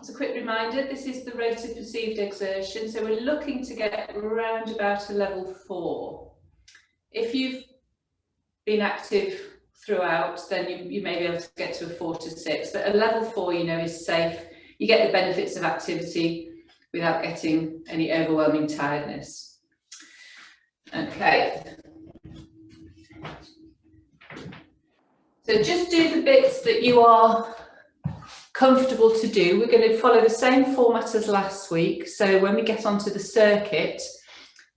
as a quick reminder, this is the rate of perceived exertion, so we're looking to get around about a level 4. If you've been active throughout, then you may be able to get to a 4 to 6, but a level 4, you know, is safe. You get the benefits of activity without getting any overwhelming tiredness. Okay. So just do the bits that you are comfortable to do. We're going to follow the same format as last week. So when we get onto the circuit,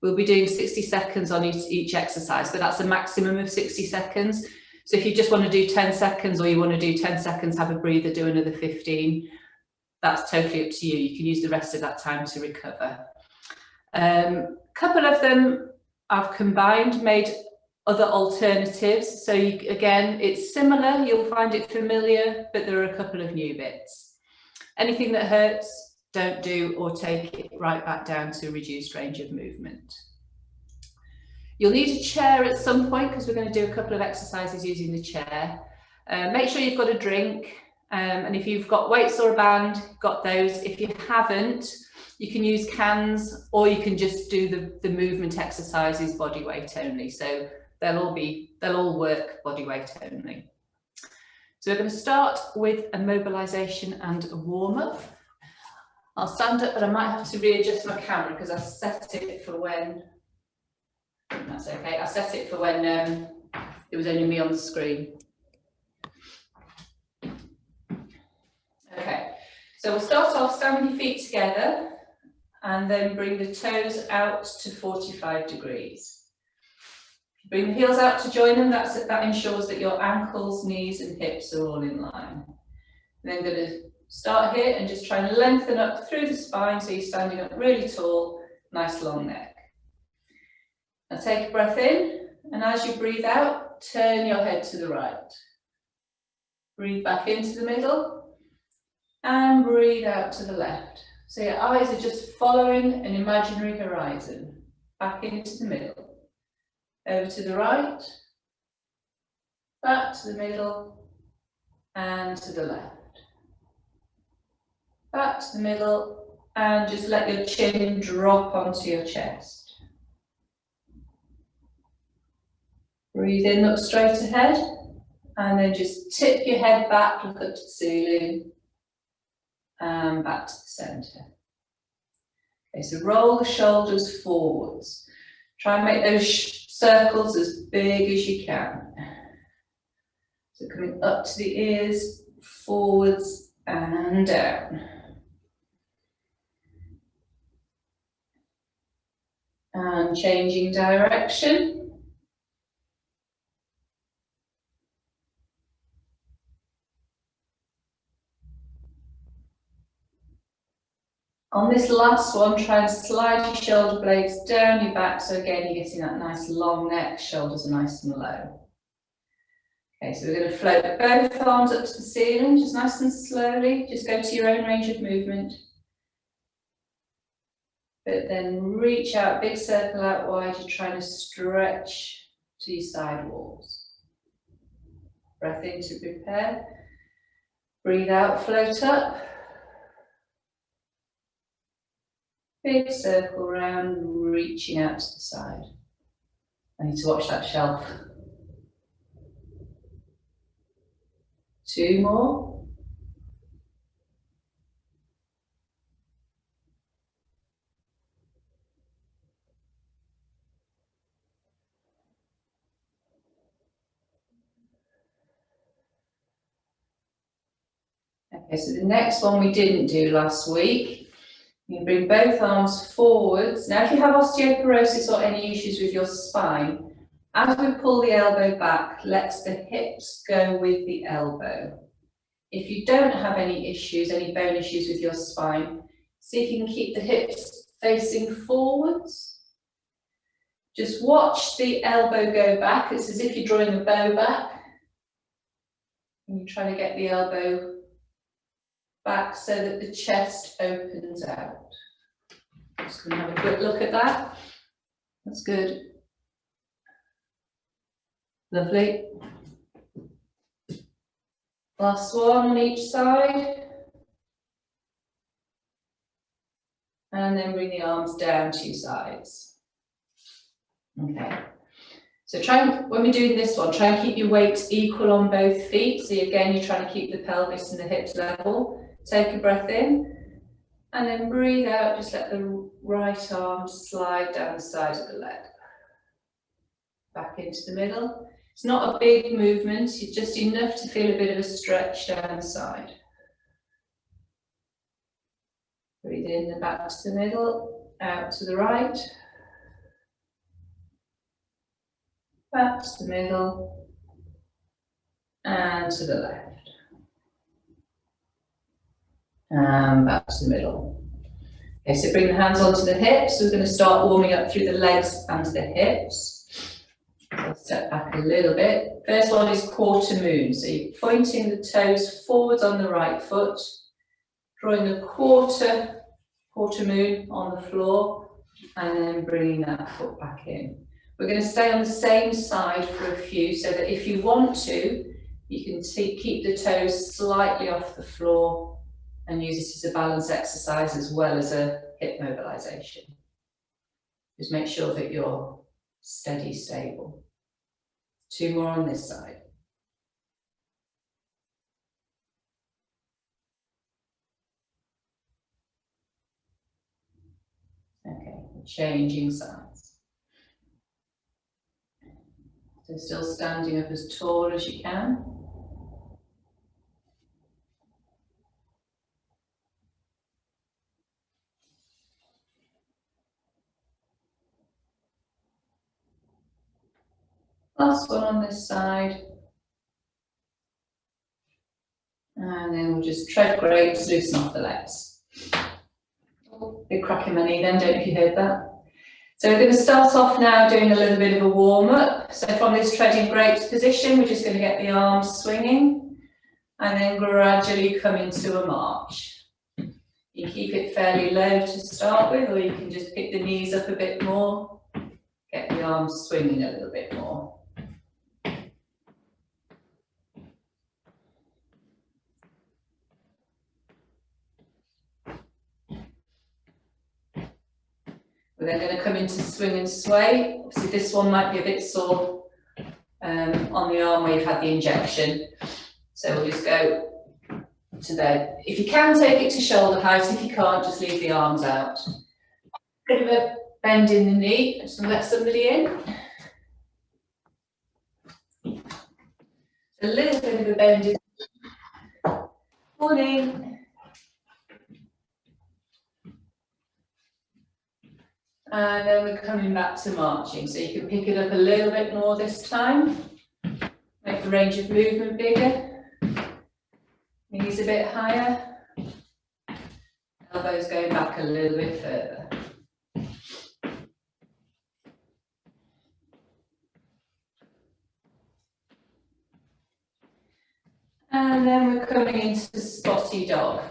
we'll be doing 60 seconds on each exercise, but that's a maximum of 60 seconds. So if you just want to do 10 seconds or you want to do 10 seconds, have a breather, do another 15, that's totally up to you. You can use the rest of that time to recover. A couple of them I've combined, made other alternatives. So again, it's similar, you'll find it familiar, but there are a couple of new bits. Anything that hurts, don't do, or take it right back down to reduced range of movement. You'll need a chair at some point because we're going to do a couple of exercises using the chair. Make sure you've got a drink, and if you've got weights or a band, got those. If you haven't, you can use cans, or you can just do the movement exercises body weight only. So they'll all work body weight only. So we're going to start with a mobilisation and a warm-up. I'll stand up, but I might have to readjust my camera because I set it for when, that's okay, I set it for when it was only me on the screen. Okay, so we'll start off, stand with your feet together and then bring the toes out to 45 degrees. Bring the heels out to join them, that ensures that your ankles, knees and hips are all in line. And then going to start here and just try and lengthen up through the spine so you're standing up really tall, nice long neck. Now take a breath in, and as you breathe out, turn your head to the right. Breathe back into the middle and breathe out to the left. So your eyes are just following an imaginary horizon. Back into the middle. Over to the right, back to the middle, and to the left. Back to the middle, and just let your chin drop onto your chest. Breathe in, look straight ahead, and then just tip your head back, look up to the ceiling, and back to the centre. Okay, so roll the shoulders forwards. Try and make those circles as big as you can. So coming up to the ears, forwards and down. And changing direction. On this last one, try and slide your shoulder blades down your back, so again you're getting that nice long neck, shoulders are nice and low. Okay, so we're going to float both arms up to the ceiling, just nice and slowly, just go to your own range of movement. But then reach out, big circle out wide, you're trying to stretch to your side walls. Breath in to prepare. Breathe out, float up. Big circle round, reaching out to the side. I need to watch that shelf. 2 more. Okay, so the next one we didn't do last week. You can bring both arms forwards. Now if you have osteoporosis or any issues with your spine, as we pull the elbow back, let the hips go with the elbow. If you don't have any issues, any bone issues with your spine, see if you can keep the hips facing forwards. Just watch the elbow go back. It's as if you're drawing a bow back. And you're trying to get the elbow back so that the chest opens out. Just going to have a quick look at that. That's good. Lovely. Last one on each side. And then bring the arms down to your sides. Okay. So when we're doing this one, try and keep your weight equal on both feet. So again, you're trying to keep the pelvis and the hips level. Take a breath in. And then breathe out, just let the right arm slide down the side of the leg. Back into the middle. It's not a big movement, it's just enough to feel a bit of a stretch down the side. Breathe in and back to the middle, out to the right. Back to the middle, and to the left. And back to the middle. Okay, so bring the hands onto the hips. We're going to start warming up through the legs and the hips. So step back a little bit. First one is quarter moon. So you're pointing the toes forwards on the right foot, drawing a quarter moon on the floor, and then bringing that foot back in. We're going to stay on the same side for a few, so that if you want to, you can keep the toes slightly off the floor and use it as a balance exercise as well as a hip mobilization. Just make sure that you're steady, stable. 2 more on this side. Okay, changing sides. So still standing up as tall as you can. Last one on this side. And then we'll just tread grapes, loosen off the legs. Oh, big crack in my knee then, don't know if you heard that. So we're going to start off now doing a little bit of a warm-up. So from this treading grapes position, we're just going to get the arms swinging and then gradually come into a march. You keep it fairly low to start with, or you can just pick the knees up a bit more, get the arms swinging a little bit more. We're then going to come into swing and sway. Obviously this one might be a bit sore on the arm where you've had the injection. So we'll just go to there. If you can, take it to shoulder height. If you can't, just leave the arms out. Bit of a bend in the knee. I'm just going to let somebody in. A little bit of a bend in. Morning. And then we're coming back to marching. So you can pick it up a little bit more this time. Make the range of movement bigger. Knees a bit higher. Elbows going back a little bit further. And then we're coming into the spotty dog.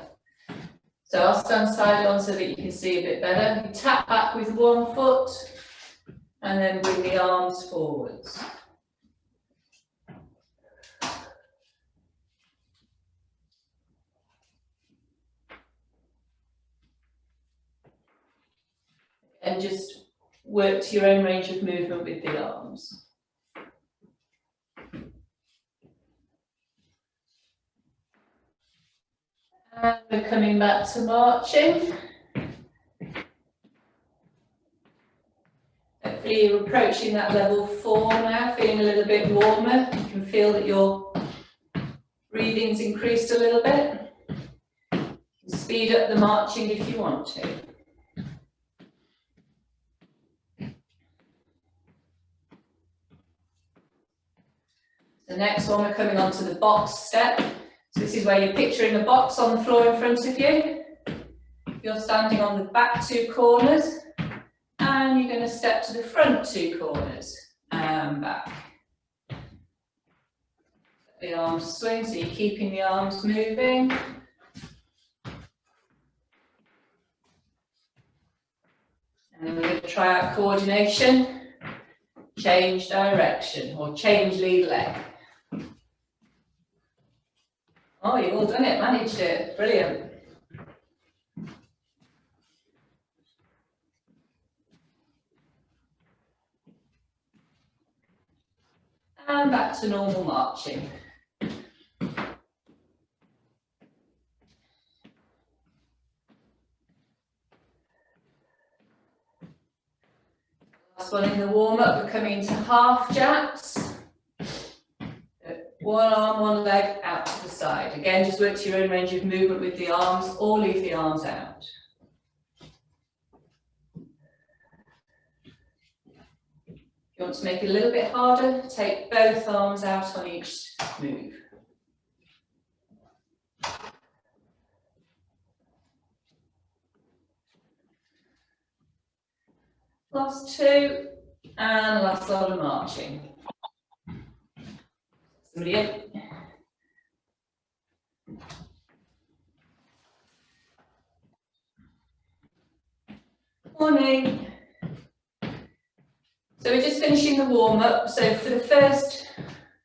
So I'll stand side on so that you can see a bit better. You tap back with one foot and then bring the arms forwards. And just work to your own range of movement with the arms. And we're coming back to marching. Hopefully you're approaching that level 4 now, feeling a little bit warmer. You can feel that your breathing's increased a little bit. You can speed up the marching if you want to. The next one, we're coming on to the box step. So this is where you're picturing a box on the floor in front of you. You're standing on the back 2 corners and you're going to step to the front 2 corners and back. The arms swing, so you're keeping the arms moving. And then we're going to try out coordination. Change direction or change lead leg. Oh, you've all done it, managed it, brilliant. And back to normal marching. Last one in the warm-up, we're coming into half jacks. One arm, one leg out to the side. Again, just work to your own range of movement with the arms, or leave the arms out. If you want to make it a little bit harder, take both arms out on each move. Last two, and last lot of marching. Somebody in. Morning. So we're just finishing the warm-up. So for the first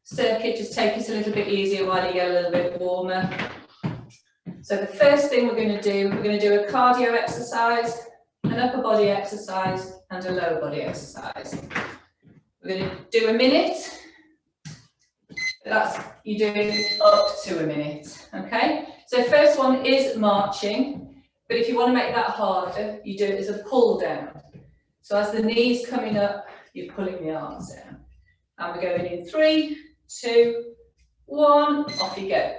circuit, just take it a little bit easier while you get a little bit warmer. So the first thing we're going to do a cardio exercise, an upper body exercise, and a lower body exercise. We're going to do a minute. That's you doing up to a minute. Okay. So first one is marching, but if you want to make that harder, you do it as a pull down. So as the knee's coming up, you're pulling the arms down. And we're going in 3, 2, 1, off you go.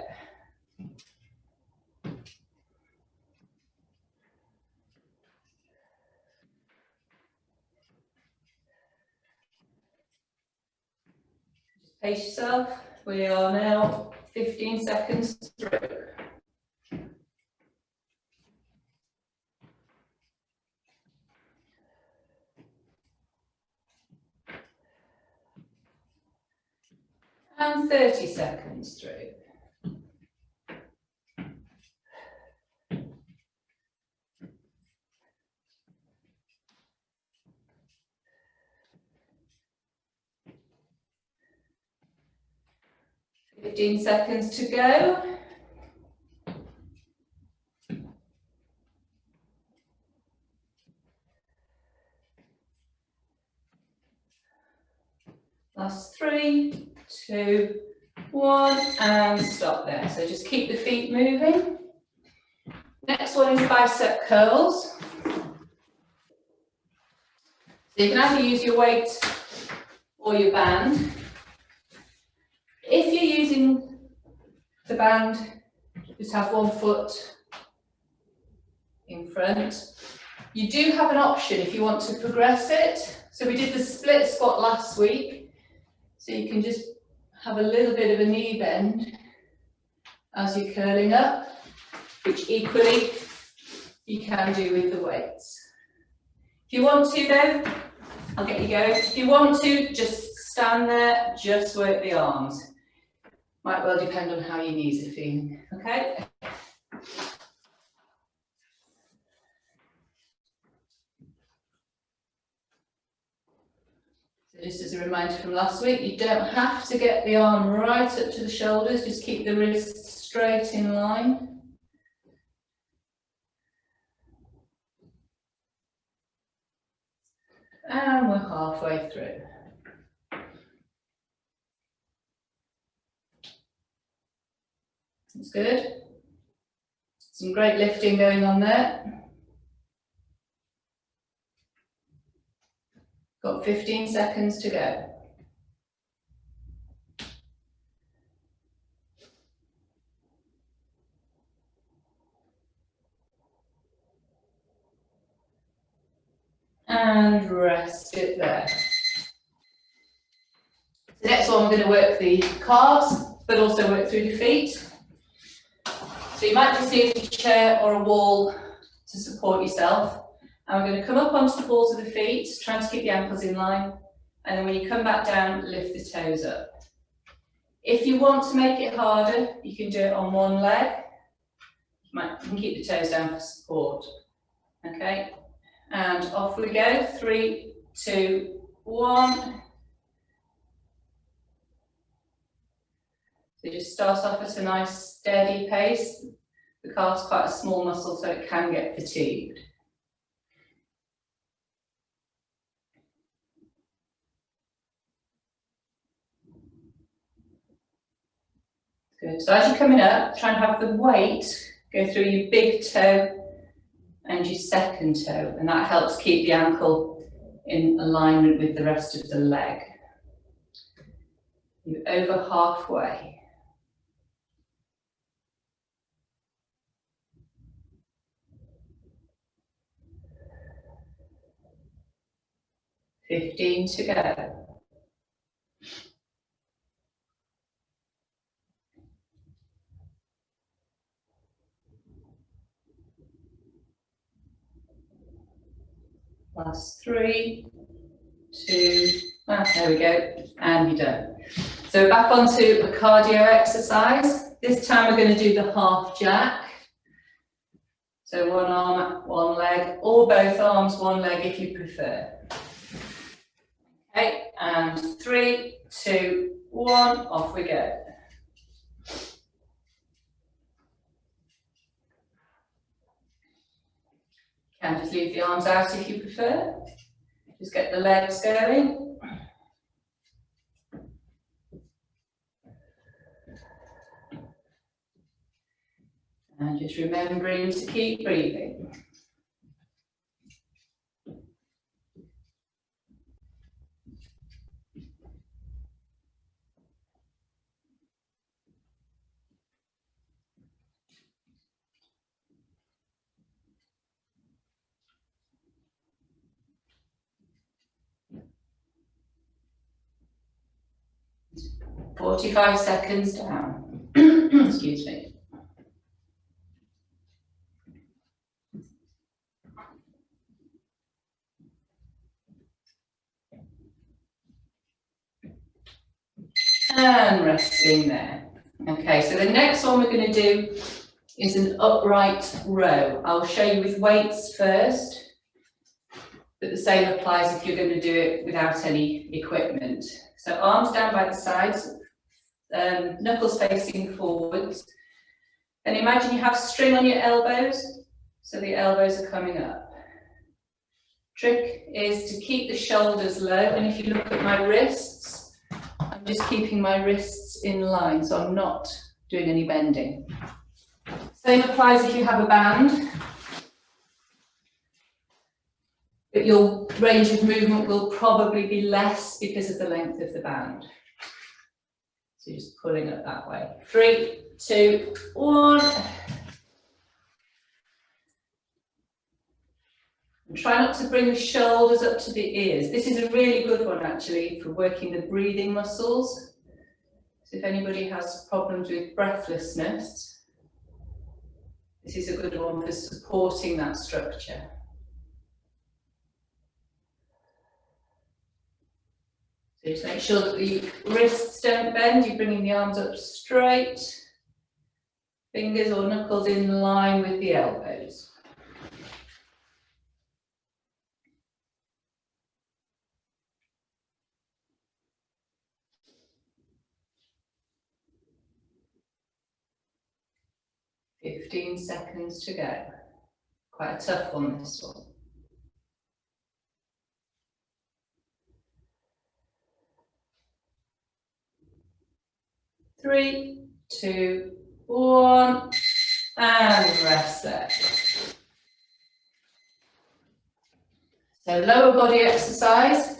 Just pace yourself. We are now 15 seconds through. And 30 seconds through. Fifteen seconds to go. Last 3, 2, 1, and stop there. So just keep the feet moving. Next one is bicep curls. So you can either use your weight or your band. If you're using the band, just have one foot in front. You do have an option if you want to progress it. So we did the split squat last week. So you can just have a little bit of a knee bend as you're curling up, which equally you can do with the weights. If you want to though, I'll get you going. If you want to, just stand there, just work the arms. Might well depend on how your knees are feeling, okay? So just as a reminder from last week, you don't have to get the arm right up to the shoulders, just keep the wrists straight in line. And we're halfway through. That's good. Some great lifting going on there. Got 15 seconds to go. And rest it there. The next one, we're going to work the calves, but also work through the feet. So you might just need a chair or a wall to support yourself. And we're going to come up onto the balls of the feet, trying to keep the ankles in line. And then when you come back down, lift the toes up. If you want to make it harder, you can do it on one leg. You can keep the toes down for support. Okay, and off we go. 3, 2, 1. So just start off at a nice steady pace. The calf's quite a small muscle, so it can get fatigued. Good. So as you're coming up, try and have the weight go through your big toe and your second toe, and that helps keep the ankle in alignment with the rest of the leg. You're over halfway. Fifteen to go. Last 3, 2, there we go, and you're done. So back onto a cardio exercise. This time we're going to do the half jack. So one arm, one leg, or both arms, one leg if you prefer. Okay, and 3, 2, 1, off we go. Can just leave the arms out if you prefer. Just get the legs going. And just remembering to keep breathing. "45 seconds down." Excuse me. And resting there. Okay, so the next one we're going to do is an upright row. I'll show you with weights first, but the same applies if you're going to do it without any equipment. So arms down by the sides, knuckles facing forwards. And imagine you have string on your elbows, so the elbows are coming up. Trick is to keep the shoulders low, and if you look at my wrists, I'm just keeping my wrists in line, so I'm not doing any bending. Same applies if you have a band, but your range of movement will probably be less because of the length of the band. So you're just pulling it that way. 3, 2, 1. And try not to bring the shoulders up to the ears. This is a really good one actually for working the breathing muscles. So if anybody has problems with breathlessness, this is a good one for supporting that structure. So just make sure that the wrists don't bend, you're bringing the arms up straight, fingers or knuckles in line with the elbows. "15 seconds to go." Quite a tough one, this one. Three, 2, 1, and rest there. So lower body exercise.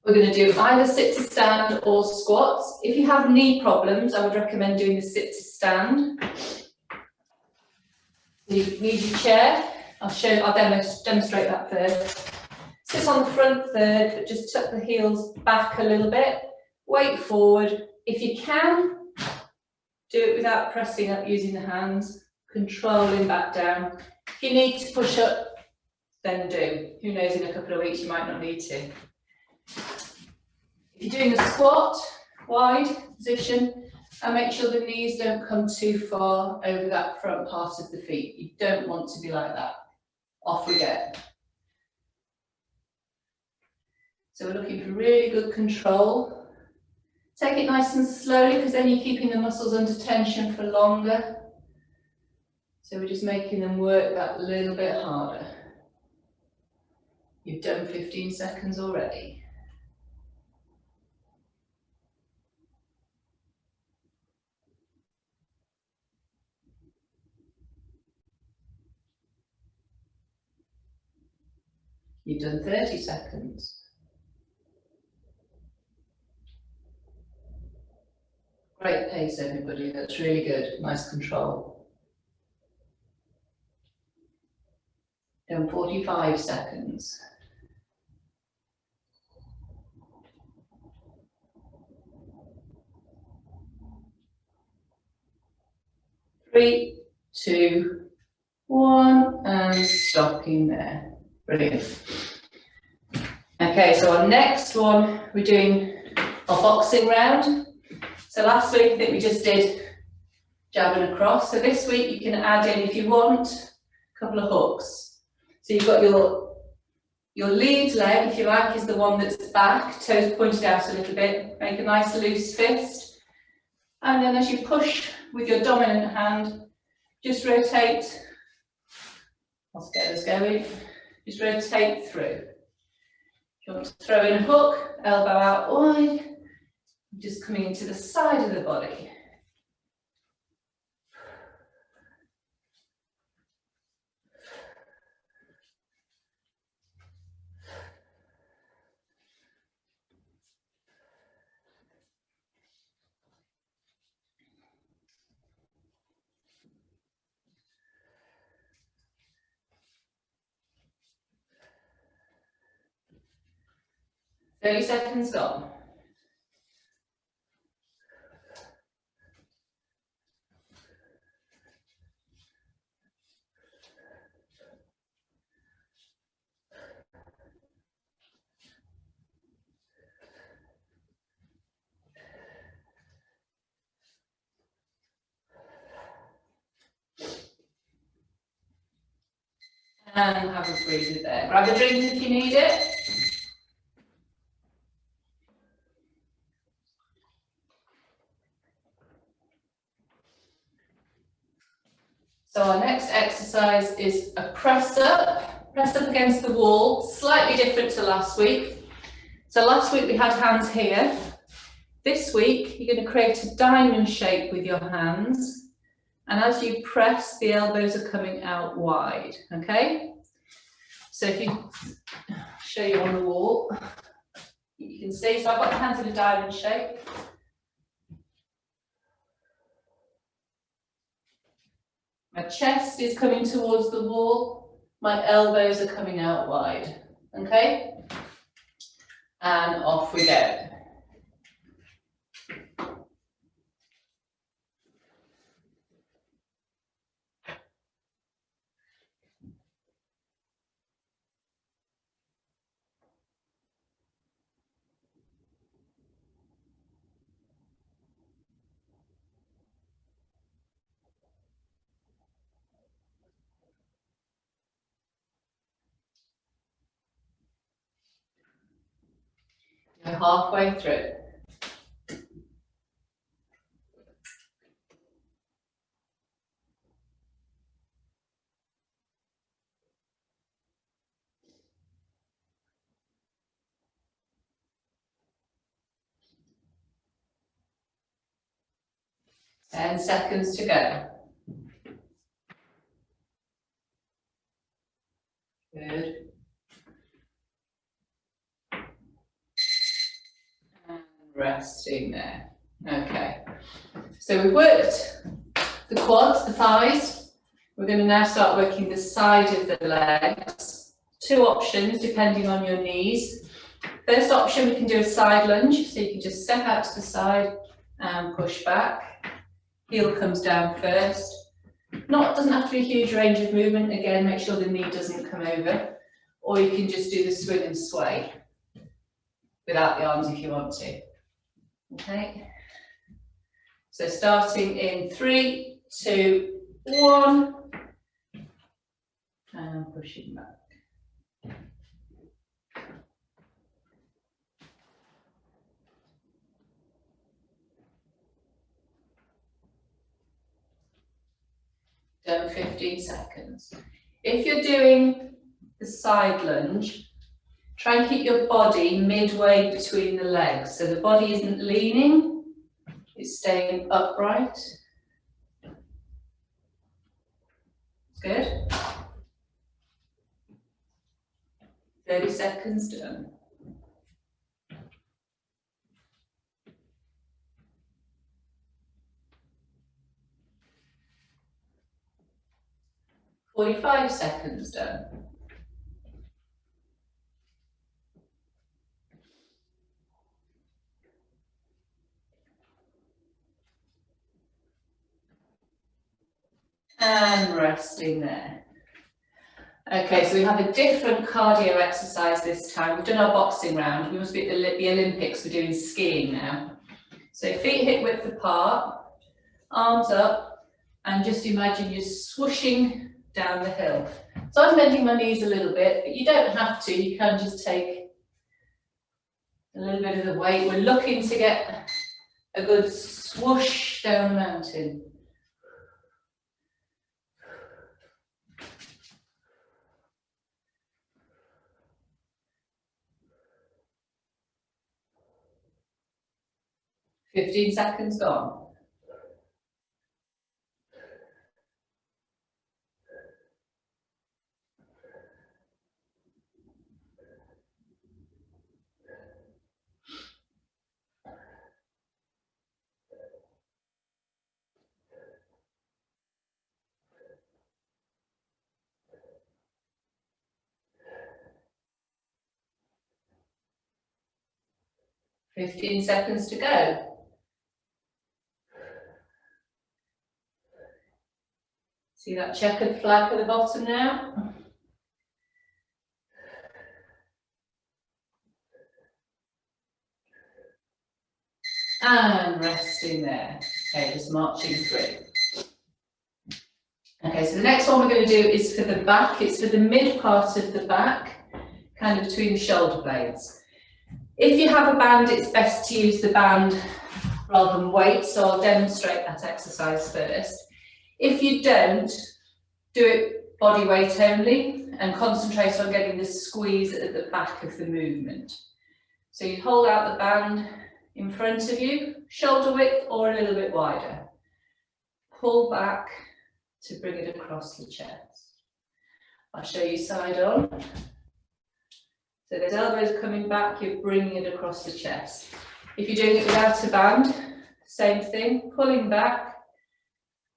We're going to do either sit to stand or squats. If you have knee problems, I would recommend doing the sit to stand. So you use your chair. I'll demonstrate that first. Sit on the front third, but just tuck the heels back a little bit. Weight forward. If you can, do it without pressing up using the hands, controlling back down. If you need to push up, then do. Who knows, in a couple of weeks you might not need to. If you're doing a squat, wide position, and make sure the knees don't come too far over that front part of the feet. You don't want to be like that. Off we go. So we're looking for really good control. Take it nice and slowly, because then you're keeping the muscles under tension for longer. So we're just making them work that little bit harder. You've done 15 seconds already. You've done 30 seconds. Great pace, everybody. That's really good. Nice control. Done 45 seconds. 3, 2, 1, and stopping there. Brilliant. Okay, so our next one, we're doing our boxing round. So last week, I think we just did jab and across. So this week, you can add in, if you want, a couple of hooks. So you've got your lead leg, if you like, is the one that's back, toes pointed out a little bit. Make a nice loose fist. And then as you push with your dominant hand, just rotate. Let's get us going. Just rotate through. If you want to throw in a hook, elbow out wide, just coming into the side of the body. Thirty seconds gone. And have a breather there. Grab a drink if you need it. So our next exercise is a press up against the wall, slightly different to last week. So last week we had hands here. This week you're going to create a diamond shape with your hands, and as you press, the elbows are coming out wide, okay? So if you show you on the wall, you can see, so I've got the hands in a diamond shape. My chest is coming towards the wall, my elbows are coming out wide, okay? And off we go. You're halfway through. Ten seconds to go. Good. And resting there. Okay. So we've worked the quads, the thighs. We're going to now start working the side of the legs. Two options depending on your knees. First option, we can do a side lunge. So you can just step out to the side and push back. Heel comes down first. Doesn't have to be a huge range of movement. Again, make sure the knee doesn't come over. Or you can just do the swing and sway without the arms if you want to. Okay. So starting in 3, 2, 1. And pushing back. Done 15 seconds. If you're doing the side lunge, try and keep your body midway between the legs. So the body isn't leaning, it's staying upright. Good. 30 seconds done. "45 seconds done. And resting there. Okay, so we have a different cardio exercise this time. We've done our boxing round. We must be at the Olympics. We're doing skiing now. So feet hip width apart, arms up, and just imagine you're swooshing down the hill. So I'm bending my knees a little bit, but you don't have to. You can just take a little bit of the weight. We're looking to get a good swoosh down the mountain. "15 seconds gone. "15 seconds to go. See that checkered flag at the bottom now? And resting there. Okay, just marching through. Okay, so the next one we're going to do is for the back. It's for the mid part of the back, kind of between the shoulder blades. If you have a band, it's best to use the band rather than weight, so I'll demonstrate that exercise first. If you don't, do it body weight only and concentrate on getting the squeeze at the back of the movement. So you hold out the band in front of you, shoulder width or a little bit wider. Pull back to bring it across the chest. I'll show you side on. So there's elbows coming back, you're bringing it across the chest. If you're doing it without a band, same thing, pulling back.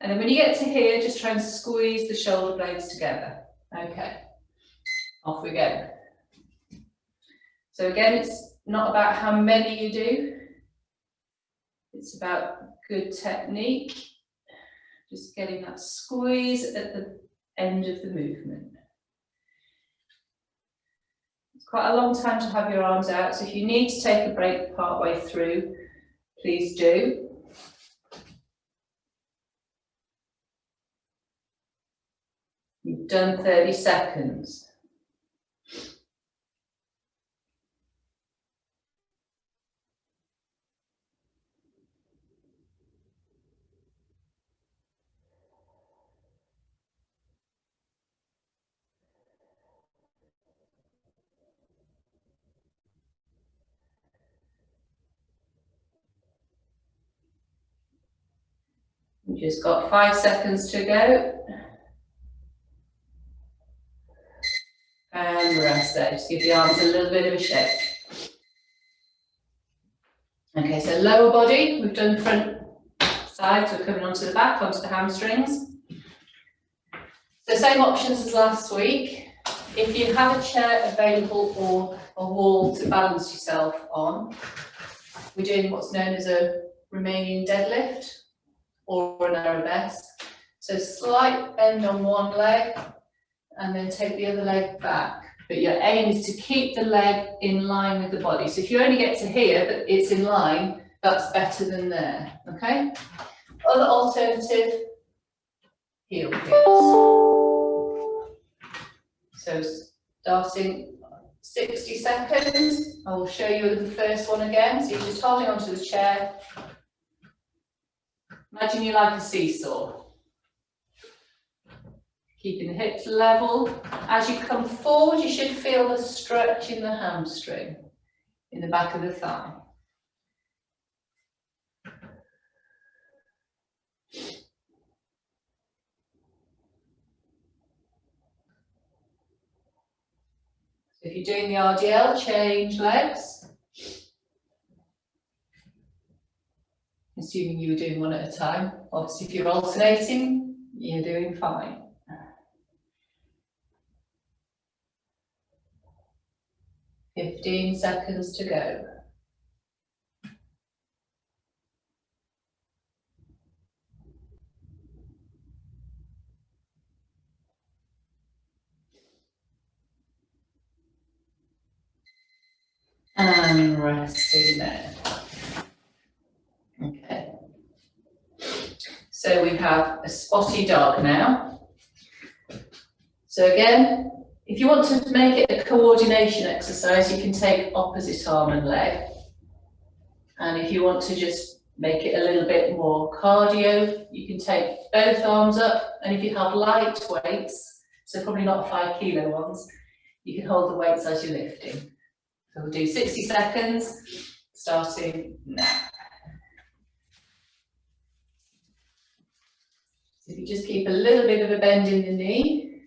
And then when you get to here, just try and squeeze the shoulder blades together. Okay, off we go. So again, it's not about how many you do. It's about good technique. Just getting that squeeze at the end of the movement. It's quite a long time to have your arms out, so if you need to take a break part way through, please do. You've done 30 seconds. You've just got 5 seconds to go. And rest there, just give the arms a little bit of a shake. Okay, so lower body, we've done front sides, we're coming onto the back, onto the hamstrings. So same options as last week. If you have a chair available or a wall to balance yourself on, we're doing what's known as a Romanian deadlift or an arabesque. So slight bend on one leg and then take the other leg back. But your aim is to keep the leg in line with the body. So if you only get to here, but it's in line, that's better than there, okay? Other alternative, heel kicks. So starting 60 seconds, I will show you the first one again. So you're just holding onto the chair. Imagine you like a seesaw. Keeping the hips level. As you come forward, you should feel the stretch in the hamstring, in the back of the thigh. If you're doing the RDL, change legs. Assuming you were doing one at a time. Obviously, if you're alternating, you're doing fine. "15 seconds to go." And resting there. Okay. So we have a spotty dog now. So again, if you want to make it a coordination exercise, you can take opposite arm and leg. And if you want to just make it a little bit more cardio, you can take both arms up. And if you have light weights, so probably not 5 kilo ones, you can hold the weights as you're lifting. So we'll do 60 seconds, starting now. So if you just keep a little bit of a bend in the knee,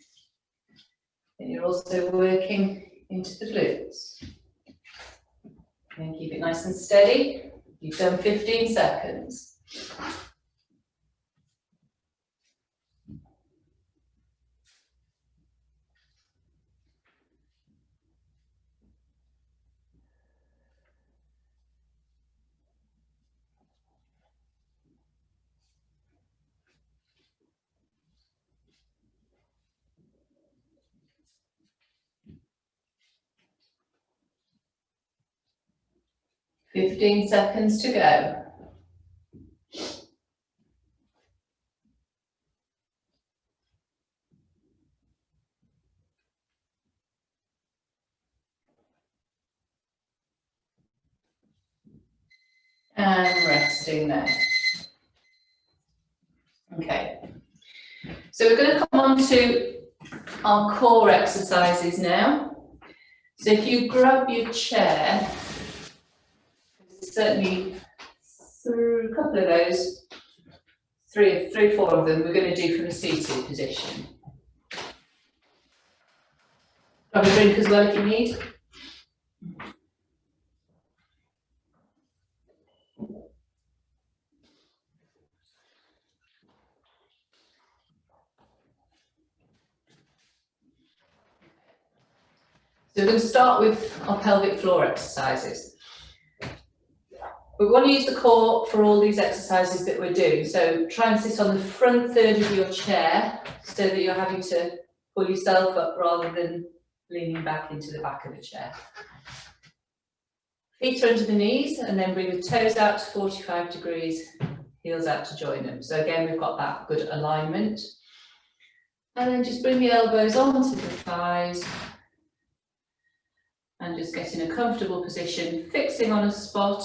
then you're also working into the glutes. And keep it nice and steady. You've done 15 seconds. "15 seconds to go." And resting there. Okay. So we're going to come on to our core exercises now. So if you grab your chair, certainly through a couple of those, three, 4 of them, we're going to do from a seated position. Grab a drink as well if you need. So we're going to start with our pelvic floor exercises. We want to use the core for all these exercises that we're doing. So try and sit on the front third of your chair so that you're having to pull yourself up rather than leaning back into the back of the chair. Feet are under the knees and then bring the toes out to 45 degrees, heels out to join them. So again, we've got that good alignment. And then just bring the elbows onto the thighs. And just get in a comfortable position, fixing on a spot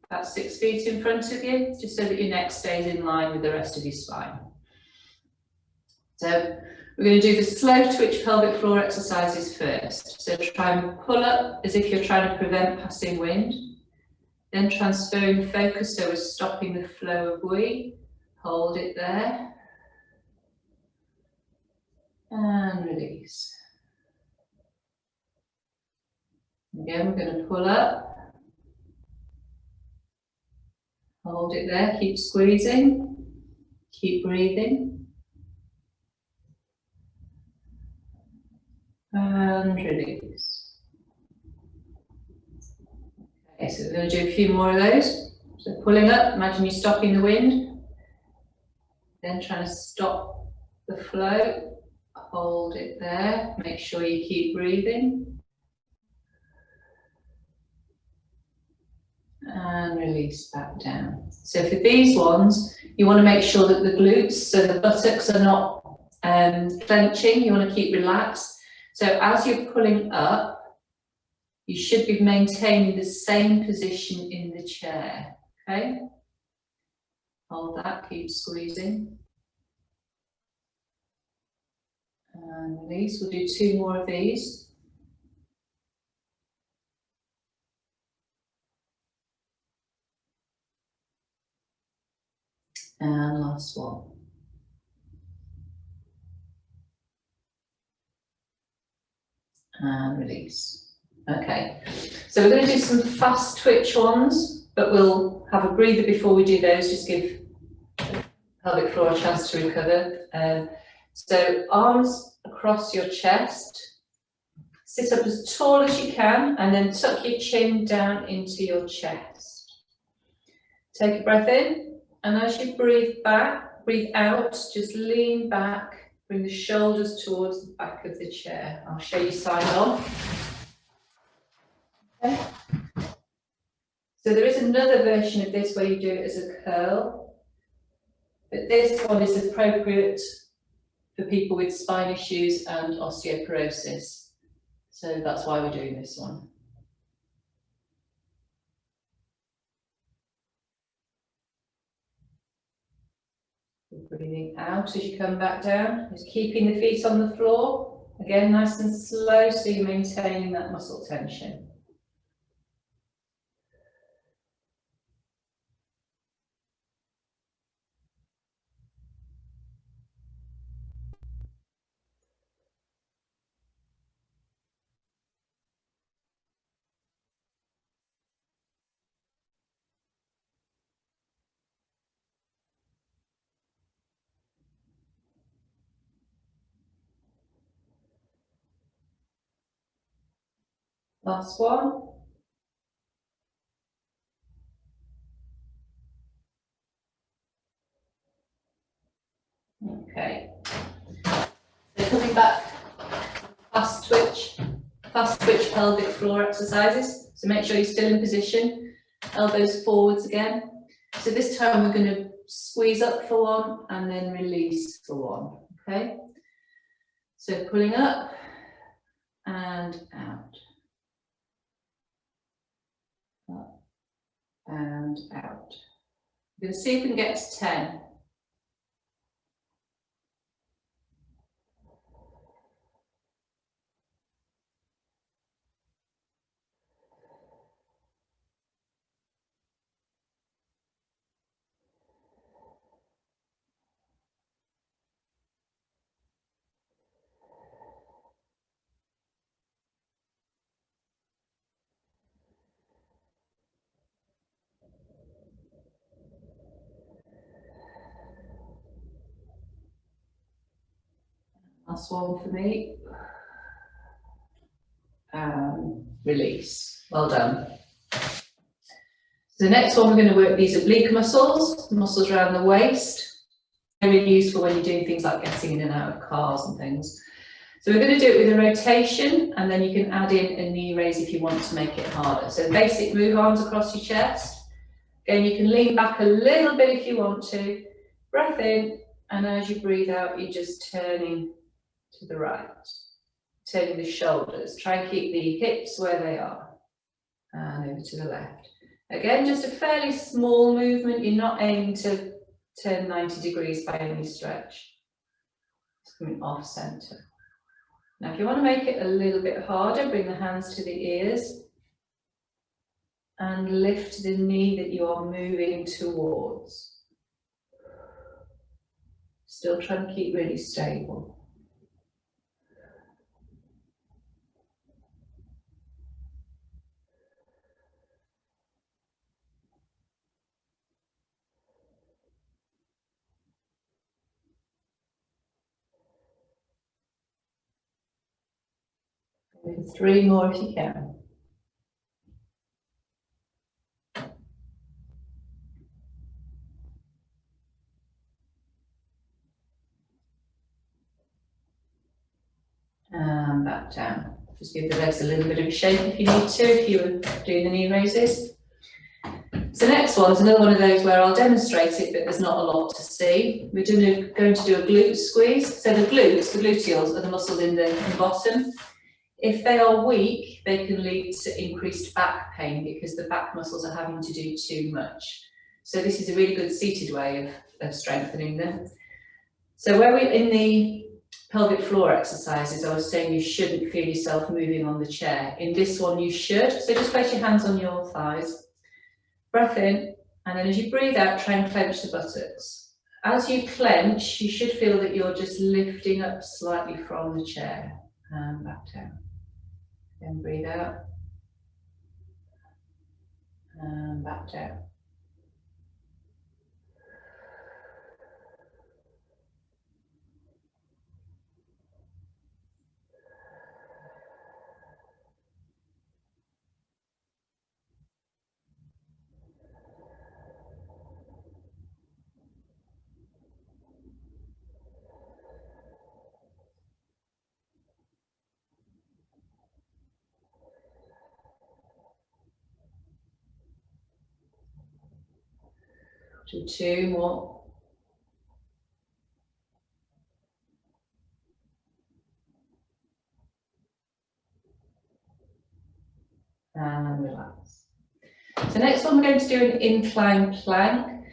about 6 feet in front of you, just so that your neck stays in line with the rest of your spine. So we're going to do the slow twitch pelvic floor exercises first. So try and pull up as if you're trying to prevent passing wind. Then transferring focus, so we're stopping the flow of wee. Hold it there. And release. Again, we're going to pull up. Hold it there, keep squeezing, keep breathing. And release. Okay, so we're going to do a few more of those. So pulling up, imagine you're stopping the wind. Then trying to stop the flow. Hold it there, make sure you keep breathing. And release back down. So for these ones, you want to make sure that the glutes, so the buttocks are not clenching, you want to keep relaxed. So as you're pulling up, you should be maintaining the same position in the chair, okay? Hold that, keep squeezing. And release, we'll do 2 more of these. And last one. And release. Okay, so we're going to do some fast twitch ones, but we'll have a breather before we do those, just give pelvic floor a chance to recover. So arms across your chest, sit up as tall as you can, and then tuck your chin down into your chest. Take a breath in, and as you breathe out, just lean back, bring the shoulders towards the back of the chair. I'll show you side on. Okay. So there is another version of this where you do it as a curl, but this one is appropriate for people with spine issues and osteoporosis. So that's why we're doing this one. Breathing out as you come back down, just keeping the feet on the floor. Again, nice and slow, so you're maintaining that muscle tension. Last one. Okay. So coming back, fast twitch pelvic floor exercises. So make sure you're still in position, elbows forwards again. So this time we're going to squeeze up for one and then release for one. Okay. So pulling up and out. Up and out. We're going to see if we can get to 10. Last one for me. Release. Well done. So the next one, we're going to work these oblique muscles, the muscles around the waist. They're really useful when you're doing things like getting in and out of cars and things. So we're going to do it with a rotation, and then you can add in a knee raise if you want to make it harder. So basic move, arms across your chest. Again, you can lean back a little bit if you want to. Breath in, and as you breathe out, you're just turning to the right, turning the shoulders. Try and keep the hips where they are, and over to the left. Again, just a fairly small movement. You're not aiming to turn 90 degrees by any stretch. It's coming off center. Now, if you want to make it a little bit harder, bring the hands to the ears and lift the knee that you are moving towards. Still trying to keep really stable. Maybe 3 more if you can. And back down. Just give the legs a little bit of a shake if you need to, if you were doing the knee raises. So next one's another one of those where I'll demonstrate it, but there's not a lot to see. We're going to do a glute squeeze. So the glutes, the gluteals, are the muscles in the bottom. If they are weak, they can lead to increased back pain because the back muscles are having to do too much. So this is a really good seated way of strengthening them. So where we're in the pelvic floor exercises, I was saying you shouldn't feel yourself moving on the chair. In this one, you should. So just place your hands on your thighs. Breath in, and then as you breathe out, try and clench the buttocks. As you clench, you should feel that you're just lifting up slightly from the chair and back down. Then breathe out. And back down. Do 2 more. And relax. So next one, we're going to do an incline plank.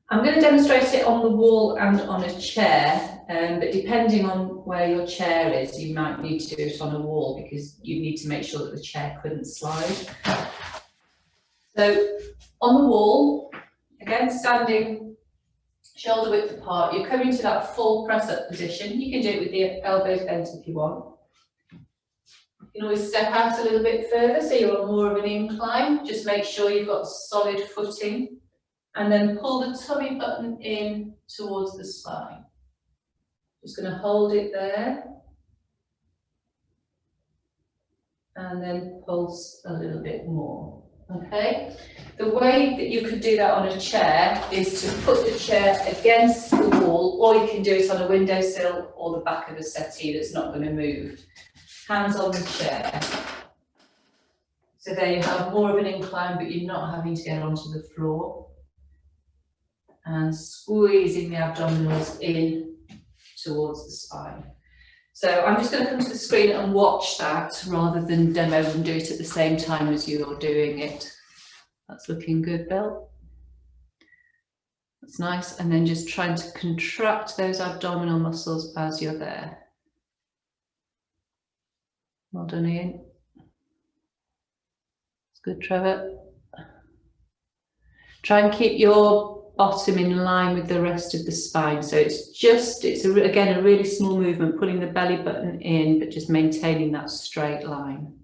I'm going to demonstrate it on the wall and on a chair, but depending on where your chair is, you might need to do it on a wall because you need to make sure that the chair couldn't slide. So on the wall, again, standing shoulder width apart, you're coming to that full press up position. You can do it with the elbows bent if you want. You can always step out a little bit further so you're on more of an incline. Just make sure you've got solid footing. And then pull the tummy button in towards the spine. Just going to hold it there. And then pulse a little bit more. Okay? The way that you could do that on a chair is to put the chair against the wall, or you can do it on a windowsill or the back of a settee that's not going to move. Hands on the chair. So there you have more of an incline, but you're not having to get onto the floor. And squeezing the abdominals in towards the spine. So I'm just going to come to the screen and watch that rather than demo and do it at the same time as you're doing it. That's looking good, Bill. That's nice. And then just trying to contract those abdominal muscles as you're there. Well done, Ian. It's good, Trevor. Try and keep your bottom in line with the rest of the spine. So again, a really small movement, pulling the belly button in, but just maintaining that straight line.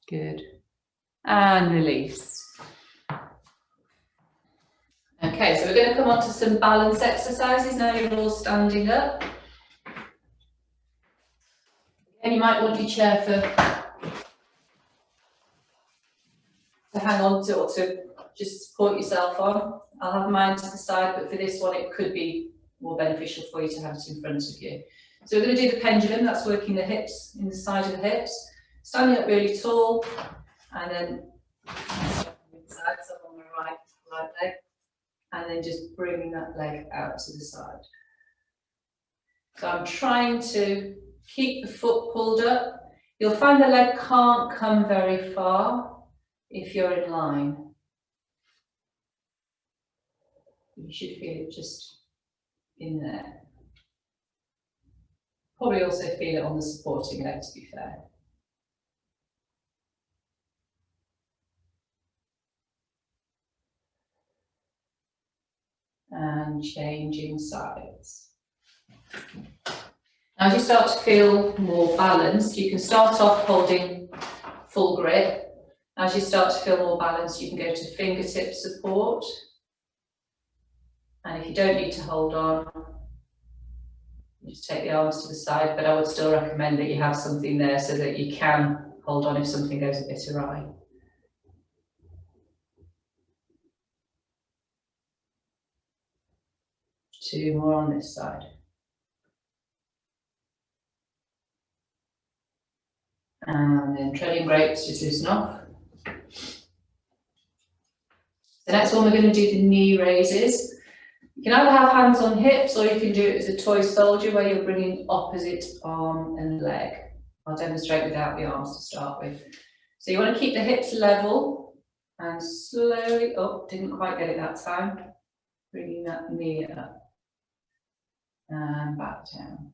Good. And release. Okay, so we're going to come on to some balance exercises now you're all standing up. And you might want your chair to hang on to, or to just support yourself on. I'll have mine to the side, but for this one it could be more beneficial for you to have it in front of you. So we're going to do the pendulum, that's working the hips, in the side of the hips. Standing up really tall, and then side, so on the right leg, and then just bringing that leg out to the side. So I'm trying to keep the foot pulled up. You'll find the leg can't come very far if you're in line. You should feel it just in there. Probably also feel it on the supporting leg, to be fair. And changing sides. Now, as you start to feel more balanced, you can start off holding full grip. As you start to feel more balanced, you can go to fingertip support. And if you don't need to hold on, you just take the arms to the side, but I would still recommend that you have something there so that you can hold on if something goes a bit awry. Two more on this side. And then treading grapes, just loosen off. The next one, we're going to do the knee raises. You can either have hands on hips, or you can do it as a toy soldier where you're bringing opposite arm and leg. I'll demonstrate without the arms to start with. So you want to keep the hips level and slowly, oh, didn't quite get it that time, bringing that knee up and back down.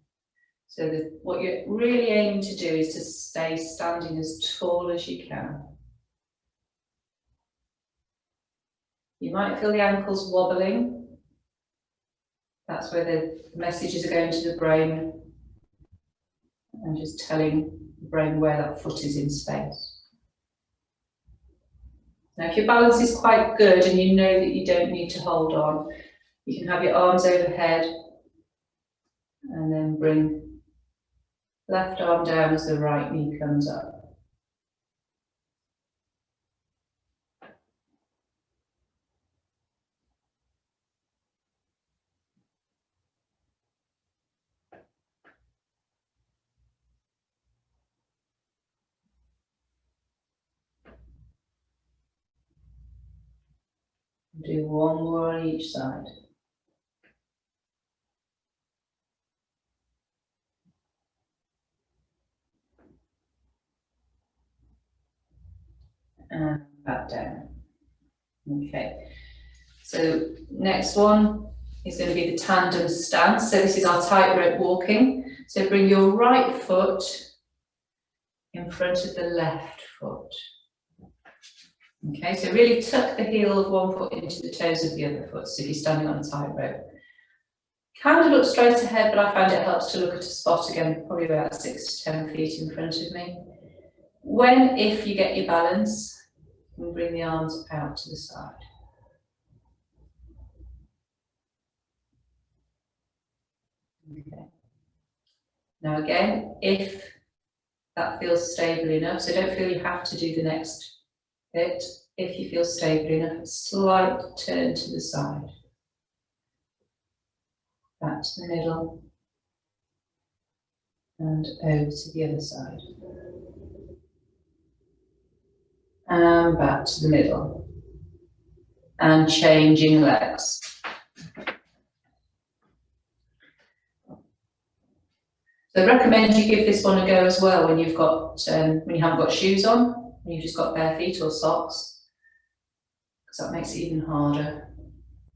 So what you're really aiming to do is to stay standing as tall as you can. You might feel the ankles wobbling. That's where the messages are going to the brain and just telling the brain where that foot is in space. Now, if your balance is quite good and you know that you don't need to hold on, you can have your arms overhead and then bring left arm down as the right knee comes up. Do one more on each side. And back down. Okay, so next one is going to be the tandem stance. So this is our tightrope walking. So bring your right foot in front of the left foot. Okay, so really tuck the heel of one foot into the toes of the other foot, so if you're standing on a tightrope. Kind of look straight ahead, but I find it helps to look at a spot again, probably about 6 to 10 feet in front of me. When, if you get your balance, you bring the arms out to the side. Okay. Now again, if that feels stable enough, so don't feel you have to do the next bit. If you feel stable enough, a slight turn to the side. Back to the middle. And over to the other side. And back to the middle. And changing legs. So I recommend you give this one a go as well when you've got when you haven't got shoes on, when you've just got bare feet or socks, because that makes it even harder.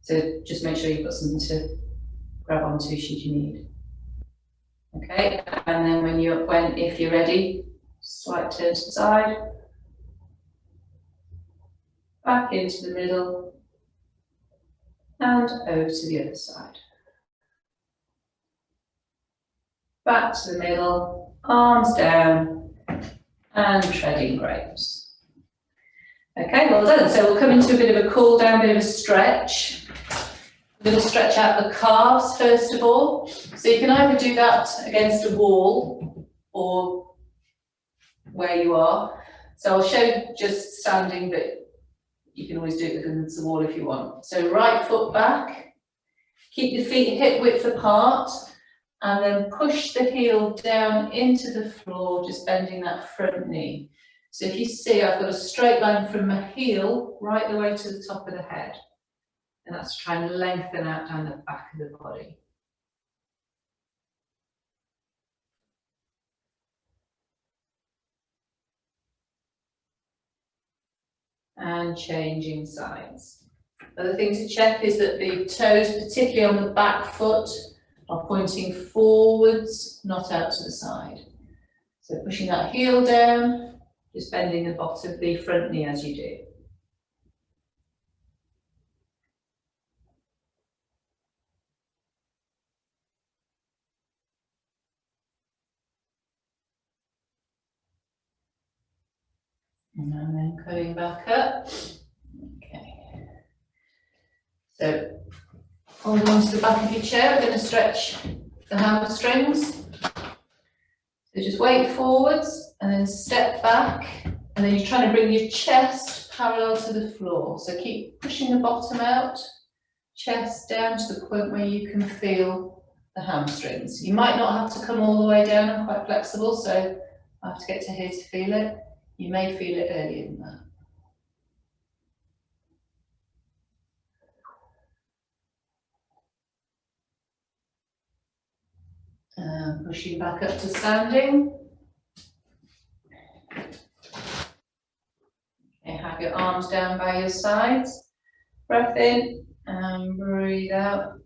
So just make sure you've got something to grab onto should you need. Okay, and then if you're ready, slight turn to the side, back into the middle, and over to the other side. Back to the middle, arms down, and treading grapes. Okay, well done. So we'll come into a bit of a cool down, bit of a stretch. We're going to stretch out the calves first of all. So you can either do that against a wall or where you are. So I'll show just standing, but you can always do it against the wall if you want. So right foot back, keep your feet hip width apart, and then push the heel down into the floor, just bending that front knee. So if you see, I've got a straight line from my heel right the way to the top of the head. And that's trying to lengthen out down the back of the body. And changing sides. Other thing to check is that the toes, particularly on the back foot, are pointing forwards, not out to the side. So pushing that heel down, just bending the bottom of the front knee as you do. And then coming back up. Okay. So hold on to the back of your chair, we're going to stretch the hamstrings. So just weight forwards and then step back, and then you're trying to bring your chest parallel to the floor. So keep pushing the bottom out, chest down to the point where you can feel the hamstrings. You might not have to come all the way down, I'm quite flexible, so I have to get to here to feel it. You may feel it earlier than that. Pushing back up to standing. Okay, have your arms down by your sides. Breath in and breathe out.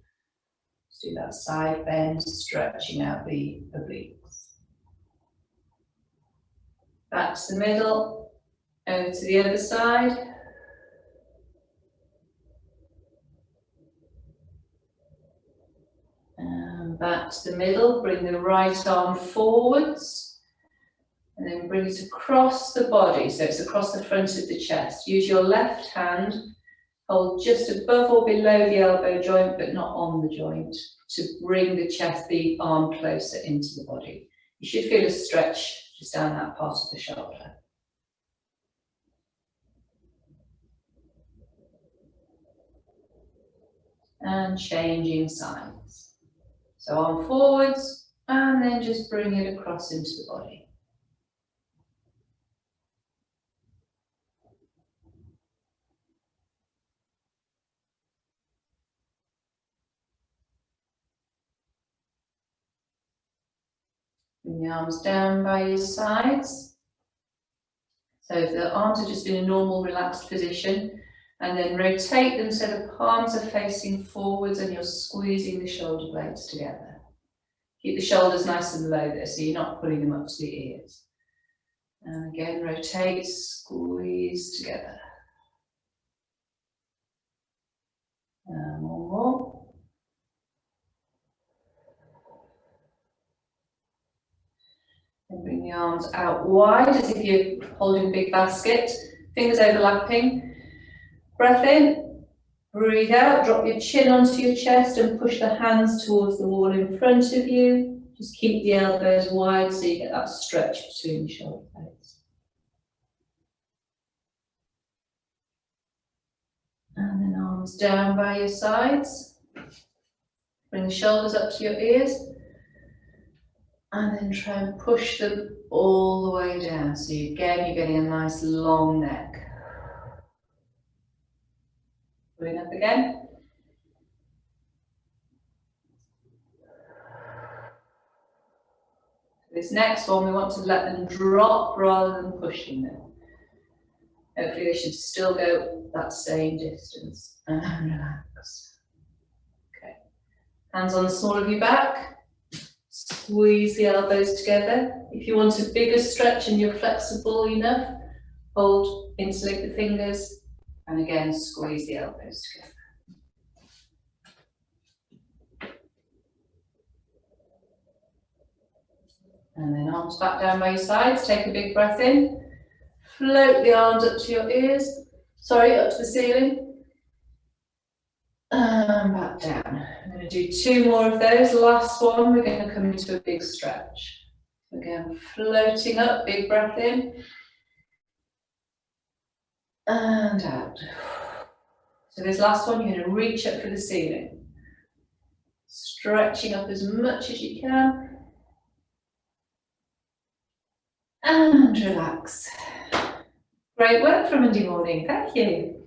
Just do that side bend, stretching out the obliques. Back to the middle, over to the other side. And And back to the middle, bring the right arm forwards. And then bring it across the body, so it's across the front of the chest. Use your left hand, hold just above or below the elbow joint, but not on the joint, to bring the chest, the arm closer into the body. You should feel a stretch just down that part of the shoulder. And changing sides. So arm forwards, and then just bring it across into the body. Bring the arms down by your sides. So if the arms are just in a normal relaxed position, and then rotate them so the palms are facing forwards and you're squeezing the shoulder blades together. Keep the shoulders nice and low there so you're not pulling them up to the ears. And again, rotate, squeeze together. And one more. And bring the arms out wide as if you're holding a big basket. Fingers overlapping. Breath in, breathe out, drop your chin onto your chest and push the hands towards the wall in front of you. Just keep the elbows wide so you get that stretch between the shoulder blades. And then arms down by your sides. Bring the shoulders up to your ears. And then try and push them all the way down. So again, you're getting a nice long neck. Bring up again. This next one, we want to let them drop rather than pushing them. Hopefully they should still go that same distance. And relax. Okay. Hands on the small of your back. Squeeze the elbows together. If you want a bigger stretch and you're flexible enough, hold, interlink the fingers, and again, squeeze the elbows together. And then arms back down by your sides, take a big breath in. Float the arms up to your ears, up to the ceiling. And back down. I'm going to do 2 more of those. Last one, we're going to come into a big stretch. Again, floating up, big breath in. And out. So this last one, you're going to reach up for the ceiling. Stretching up as much as you can. And relax. Great work for Monday morning, thank you.